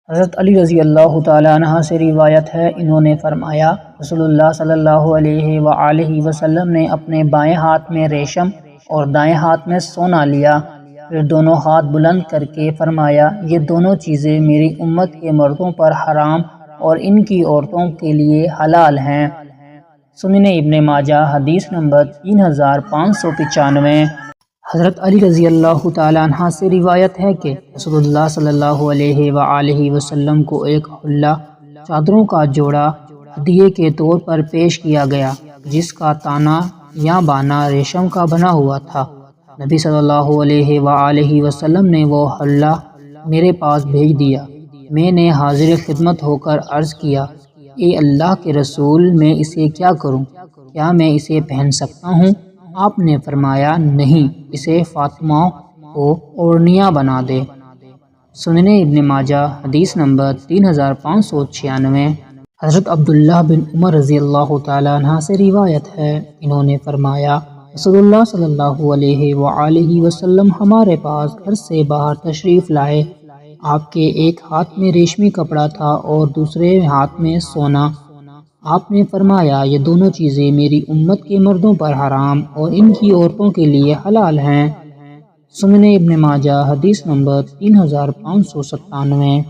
حضرت علی رضی اللہ تعالیٰ عنہ سے روایت ہے، انہوں نے فرمایا رسول اللہ صلی اللہ علیہ وآلہ وسلم نے اپنے بائیں ہاتھ میں ریشم اور دائیں ہاتھ میں سونا لیا، پھر دونوں ہاتھ بلند کر کے فرمایا یہ دونوں چیزیں میری امت کے مردوں پر حرام اور ان کی عورتوں کے لیے حلال ہیں۔ سنن ابن ماجہ حدیث نمبر 3595۔ حضرت علی رضی اللہ تعالیٰ عنہ سے روایت ہے کہ رسول اللہ صلی اللہ علیہ وآلہ وسلم کو ایک حلہ چادروں کا جوڑا ہدیے کے طور پر پیش کیا گیا، جس کا تانا یا بانا ریشم کا بنا ہوا تھا۔ نبی صلی اللہ علیہ وآلہ وسلم نے وہ حلہ میرے پاس بھیج دیا۔ میں نے حاضر خدمت ہو کر عرض کیا، اے اللہ کے رسول، میں اسے کیا کروں؟ کیا میں اسے پہن سکتا ہوں؟ آپ نے فرمایا نہیں، اسے فاطمہ کو اوڑھنیاں بنا دے۔ سنن ابن ماجہ حدیث نمبر 3596۔ حضرت عبداللہ بن عمر رضی اللہ تعالیٰ عنہ سے روایت ہے، انہوں نے فرمایا رسول اللہ صلی اللہ علیہ وآلہ وسلم ہمارے پاس گھر سے باہر تشریف لائے۔ آپ کے ایک ہاتھ میں ریشمی کپڑا تھا اور دوسرے ہاتھ میں سونا۔ آپ نے فرمایا یہ دونوں چیزیں میری امت کے مردوں پر حرام اور ان کی عورتوں کے لیے حلال ہیں۔ سنن ابن ماجہ حدیث نمبر 3597۔